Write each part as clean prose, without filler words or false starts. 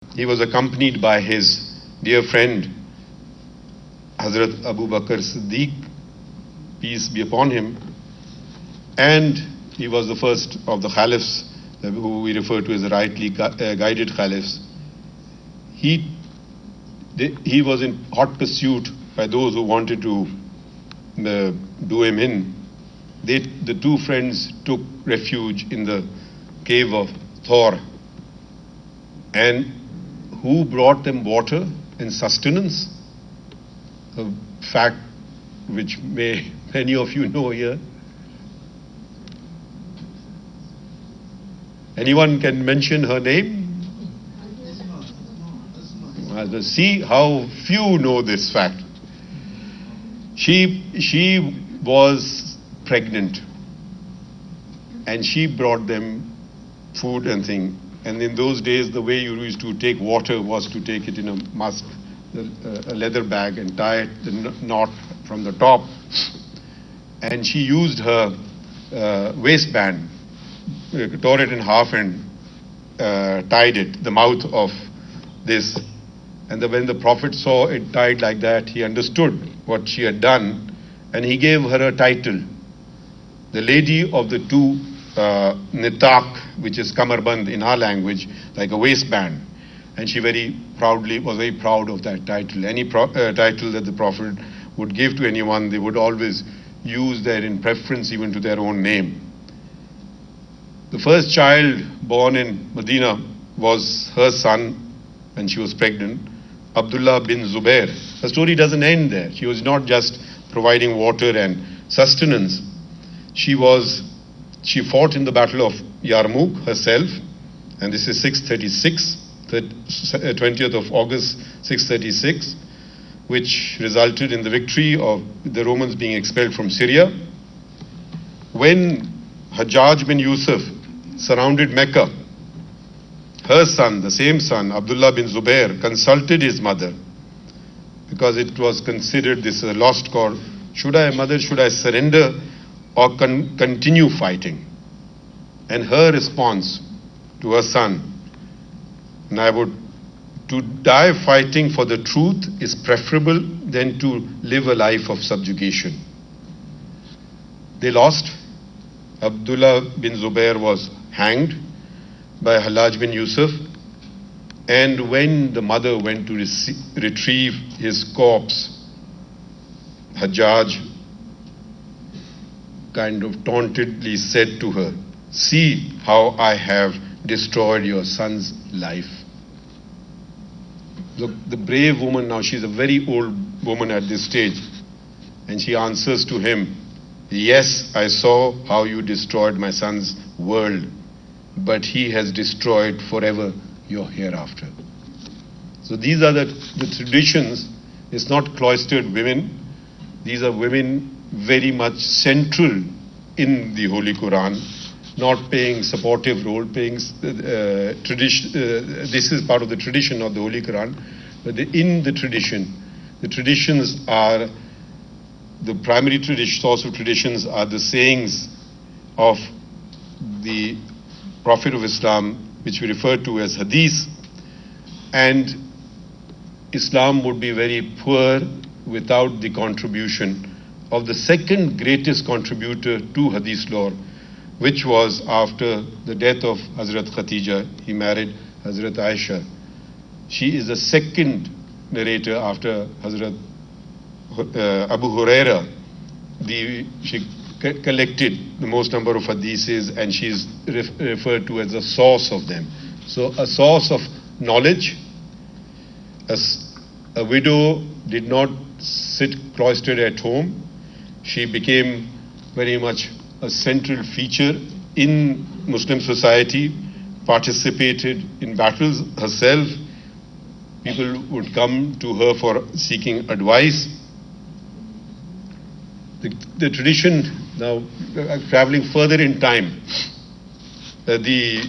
He was accompanied by his dear friend, Hazrat Abu Bakr Siddiq, peace be upon him, and he was the first of the caliphs, who we refer to as the rightly guided caliphs. He was in hot pursuit by those who wanted to do him in. The two friends took refuge in the cave of Thor. And who brought them water and sustenance? A fact which many of you know here. Anyone can mention her name? See how few know this fact. She was pregnant and she brought them food and thing. And in those days, the way you used to take water was to take it in a musk, a leather bag, and tie it, the knot from the top. And she used her waistband, tore it in half and tied it, the mouth of this. And when the Prophet saw it tied like that, he understood what she had done, and he gave her a title, the Lady of the Two Nitak, which is kamarband in our language, like a waistband. And she was very proud of that title. Any title that the Prophet would give to anyone, they would always use that in preference even to their own name. The first child born in Medina was her son, and she was pregnant, Abdullah bin Zubair. The story doesn't end there. She was not just providing water and sustenance. She fought in the Battle of Yarmouk herself, and this is 636, the 20th of August 636, which resulted in the victory of the Romans being expelled from Syria. When Hajjaj bin Yusuf surrounded Mecca, her son, the same son, Abdullah bin Zubair, consulted his mother, because it was considered this a lost cause. Should I surrender or continue fighting? And her response to her son, to die fighting for the truth is preferable than to live a life of subjugation. They lost. Abdullah bin Zubair was hanged by Hallaj bin Yusuf, and when the mother went to retrieve his corpse, Hajjaj kind of tauntedly said to her, "See how I have destroyed your son's life." Look, the brave woman now, she's a very old woman at this stage, and she answers to him, "Yes, I saw how you destroyed my son's world, but he has destroyed forever your hereafter." So these are the traditions. It's not cloistered women. These are women very much central in the Holy Quran, not playing supportive role, tradition. This is part of the tradition of the Holy Quran, but in the tradition, the traditions are, the primary source of traditions are the sayings of the Prophet of Islam, which we refer to as hadith, and Islam would be very poor without the contribution of the second greatest contributor to hadith lore, which was after the death of Hazrat Khatija. He married Hazrat Aisha. She is the second narrator after Hazrat Abu Huraira. She collected the most number of hadiths, and she is referred to as a source of them. So a source of knowledge. A widow did not sit cloistered at home. She became very much a central feature in Muslim society, participated in battles herself. People would come to her for seeking advice. The tradition, now traveling further in time, the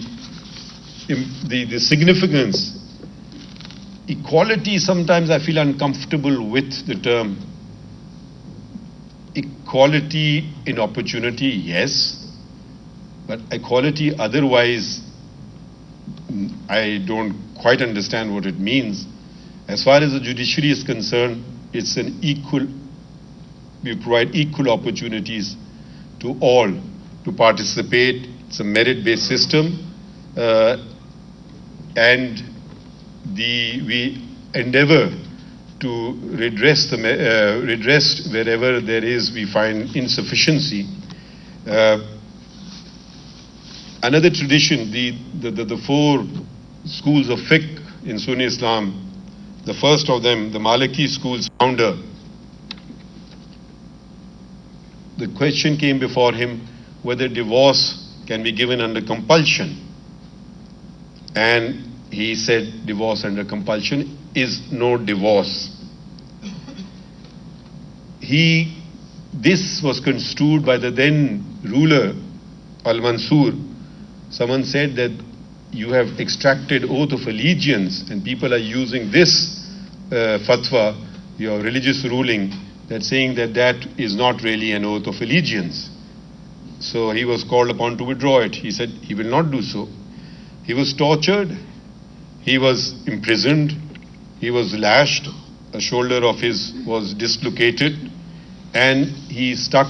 significance, equality, sometimes I feel uncomfortable with the term. Equality in opportunity, yes, but equality otherwise I don't quite understand what it means. As far as the judiciary is concerned, it's an equal, we provide equal opportunities to all to participate. It's a merit-based system, and we endeavor to redress wherever we find insufficiency. Another tradition, the four schools of fiqh in Sunni Islam, the first of them, the Maliki school's founder, the question came before him whether divorce can be given under compulsion. And he said divorce under compulsion is no divorce. This was construed by the then ruler, Al-Mansur. Someone said that you have extracted oath of allegiance, and people are using this fatwa, your religious ruling, that saying that that is not really an oath of allegiance. So he was called upon to withdraw it. He said he will not do so. He was tortured, he was imprisoned, he was lashed, a shoulder of his was dislocated, and he stuck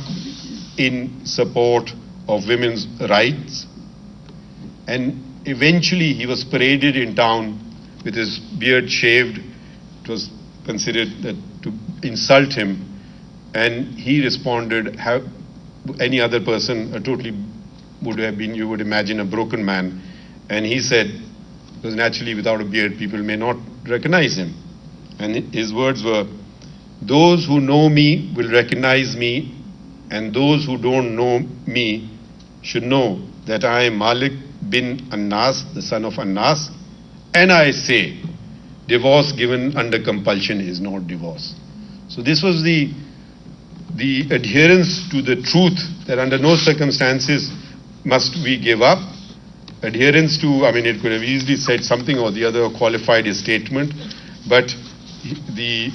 in support of women's rights. And eventually he was paraded in town with his beard shaved. It was considered that to insult him, and he responded, how any other person totally would have been, you would imagine, a broken man. And he said, because naturally without a beard people may not recognize him. And his words were, those who know me will recognize me, and those who don't know me should know that I am Malik bin Anas, the son of Anas, and I say, divorce given under compulsion is not divorce. So this was the adherence to the truth that under no circumstances must we give up. Adherence to, I mean, it could have easily said something or the other, qualified his statement, but the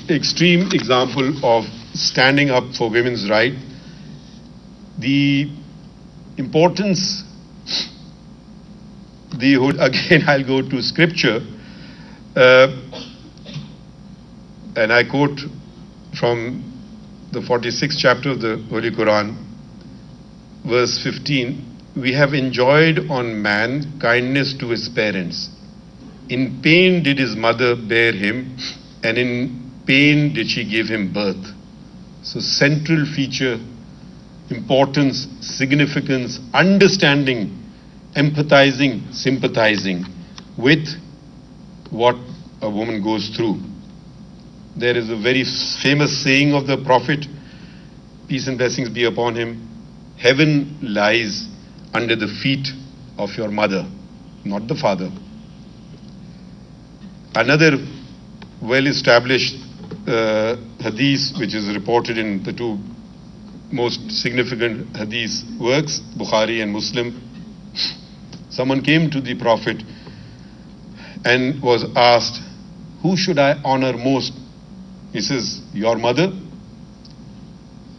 extreme example of standing up for women's rights, the importance, again I'll go to scripture, and I quote from the 46th chapter of the Holy Quran, verse 15, we have enjoyed on man kindness to his parents. In pain did his mother bear him, and in pain did she give him birth. So central feature, importance, significance, understanding, empathizing, sympathizing with what a woman goes through. There is a very famous saying of the Prophet, peace and blessings be upon him, heaven lies under the feet of your mother, not the father. Another well-established hadith, which is reported in the two most significant hadith works, Bukhari and Muslim. Someone came to the Prophet and was asked, who should I honor most? He says, your mother.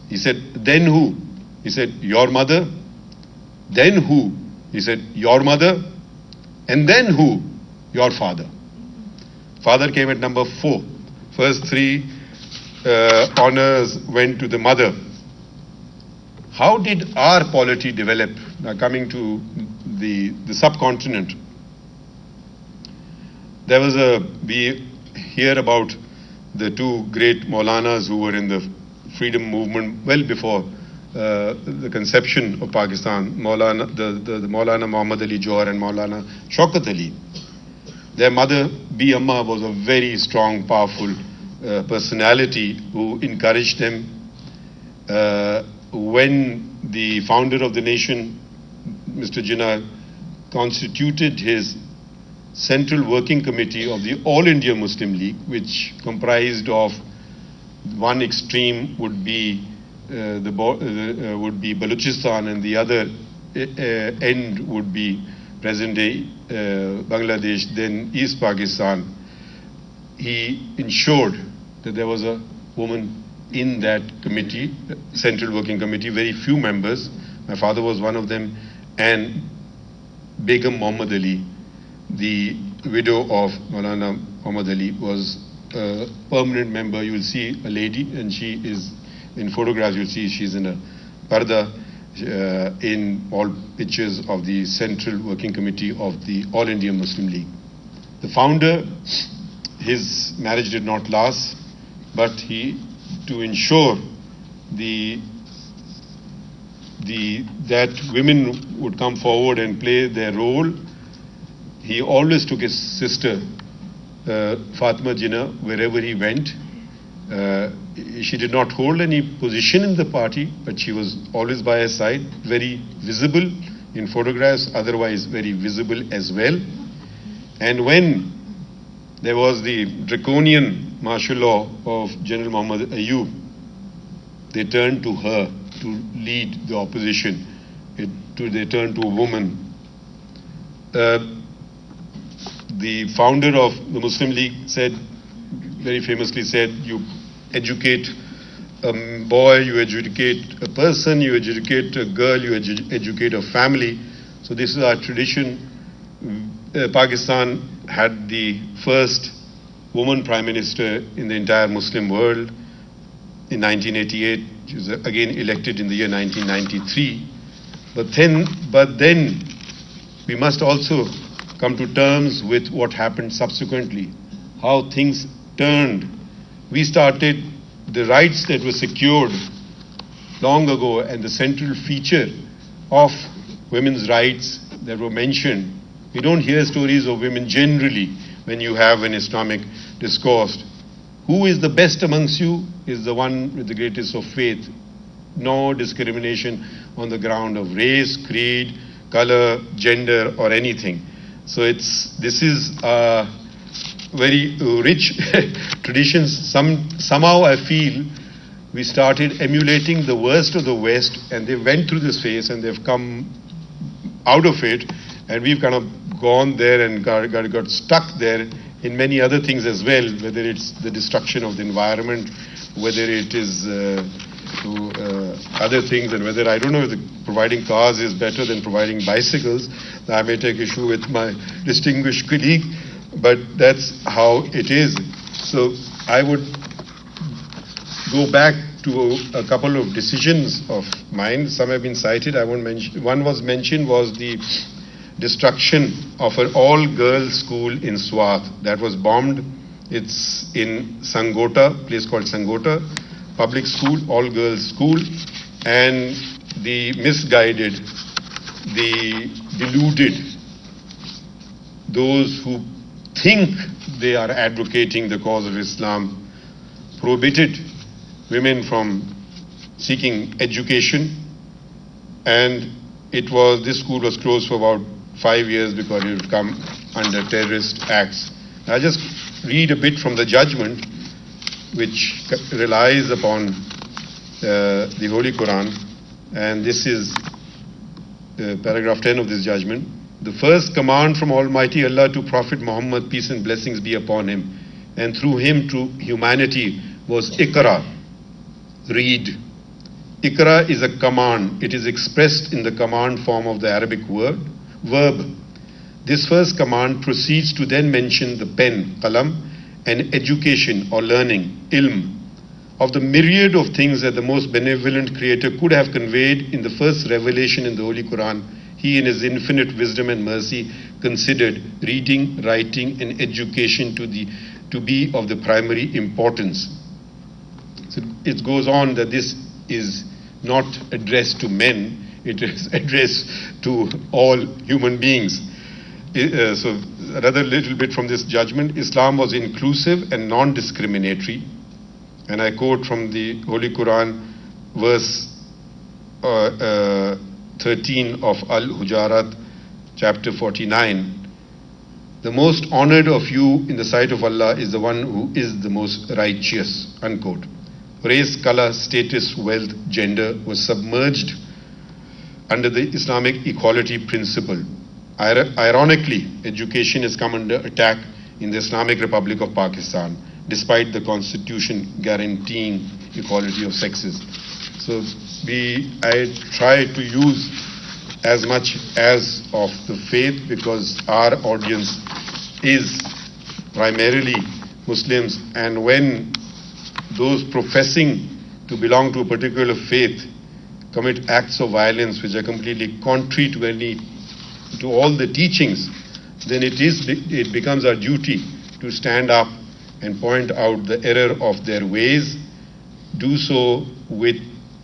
He said, then who? He said, your mother. Then who? He said, your mother. And then who? Your father. Father came at number 4. First 3 honors went to the mother. How did our polity develop? Now coming to the subcontinent. There was we hear about the two great Maulanas who were in the freedom movement well before the conception of Pakistan, the Maulana Muhammad Ali Johar and Maulana Shaukat Ali. Their mother, B. Amma, was a very strong, powerful personality who encouraged them. When the founder of the nation, Mr. Jinnah, constituted his Central Working Committee of the All India Muslim League, which comprised of one extreme would be Balochistan, and the other end would be present-day Bangladesh, then East Pakistan. He ensured that there was a woman in that committee, Central Working Committee, very few members. My father was one of them, and Begum Muhammad Ali, the widow of Maulana Muhammad Ali, was a permanent member. You will see a lady, and she is, in photographs you'll see she's in a parda in all pictures of the Central Working Committee of the All India Muslim League. The founder, his marriage did not last, but to ensure that women would come forward and play their role, he always took his sister Fatima Jinnah wherever he went. She did not hold any position in the party, but she was always by his side, very visible in photographs, otherwise very visible as well. And when there was the draconian martial law of General Muhammad Ayub, they turned to her to lead the opposition. They turned to a woman. The founder of the Muslim League said, very famously said, you educate a boy, you educate a person, you educate a girl, you educate a family. So this is our tradition. Pakistan had the first woman prime minister in the entire Muslim world in 1988. She was again elected in the year 1993. But then we must also come to terms with what happened subsequently, how things turned. We started the rights that were secured long ago, and the central feature of women's rights that were mentioned. We don't hear stories of women generally when you have an Islamic discourse. Who is the best amongst you is the one with the greatest of faith. No discrimination on the ground of race, creed, color, gender, or anything. So this is very rich traditions. Somehow I feel we started emulating the worst of the West, and they went through this phase and they've come out of it, and we've kind of gone there and got stuck there in many other things as well, whether it's the destruction of the environment, whether it is other things, and whether, I don't know if providing cars is better than providing bicycles. I may take issue with my distinguished colleague, but that's how it is. So I would go back to a couple of decisions of mine. Some have been cited. I won't mention. One was mentioned was the destruction of an all-girls school in Swat that was bombed. It's in Sangota, a place called Sangota, public school, all-girls school, and the misguided, the deluded, those who think they are advocating the cause of Islam, prohibited women from seeking education, and this school was closed for about 5 years because it would come under terrorist acts. I'll just read a bit from the judgment, which relies upon the Holy Quran, and this is paragraph 10 of this judgment. The first command from Almighty Allah to Prophet Muhammad, peace and blessings be upon him, and through him to humanity, was Iqra, read. Iqra is a command. It is expressed in the command form of the Arabic verb. This first command proceeds to then mention the pen, qalam, and education or learning, ilm. Of the myriad of things that the most benevolent Creator could have conveyed in the first revelation in the Holy Quran, He in His infinite wisdom and mercy considered reading, writing, and education to be of the primary importance. So it goes on that this is not addressed to men, it is addressed to all human beings. So another little bit from this judgment, Islam was inclusive and non-discriminatory. And I quote from the Holy Quran, verse 13 of Al-Hujarat, chapter 49. The most honored of you in the sight of Allah is the one who is the most righteous, unquote. Race, color, status, wealth, gender was submerged under the Islamic equality principle. Ironically, education has come under attack in the Islamic Republic of Pakistan, despite the constitution guaranteeing equality of sexes. So I try to use as much as of the faith, because our audience is primarily Muslims, and when those professing to belong to a particular faith commit acts of violence which are completely contrary to all the teachings, then it becomes our duty to stand up and point out the error of their ways, do so with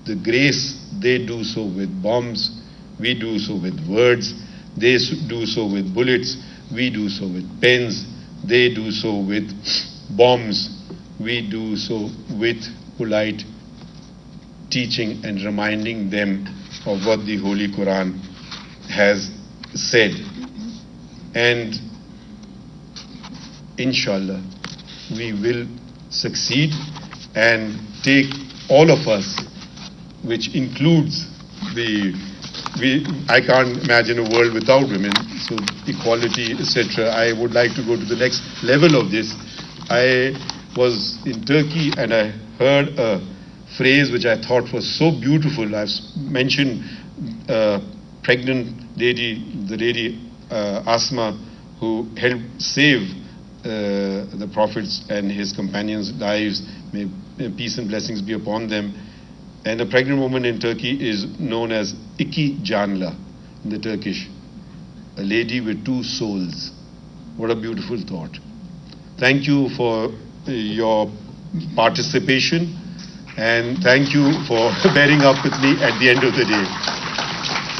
the grace. They do so with bombs, we do so with words. They do so with bullets, we do so with pens. They do so with bombs, we do so with polite teaching and reminding them of what the Holy Quran has said. And inshallah, we will succeed and take all of us, which includes I can't imagine a world without women, so equality, etc. I would like to go to the next level of this. I was in Turkey and I heard a phrase which I thought was so beautiful. I've mentioned pregnant lady, the lady Asma, who helped save the Prophet's and his companions' lives. May peace and blessings be upon them. And a pregnant woman in Turkey is known as iki janla in the Turkish, a lady with two souls. What a beautiful thought. Thank you for your participation, and thank you for bearing up with me at the end of the day.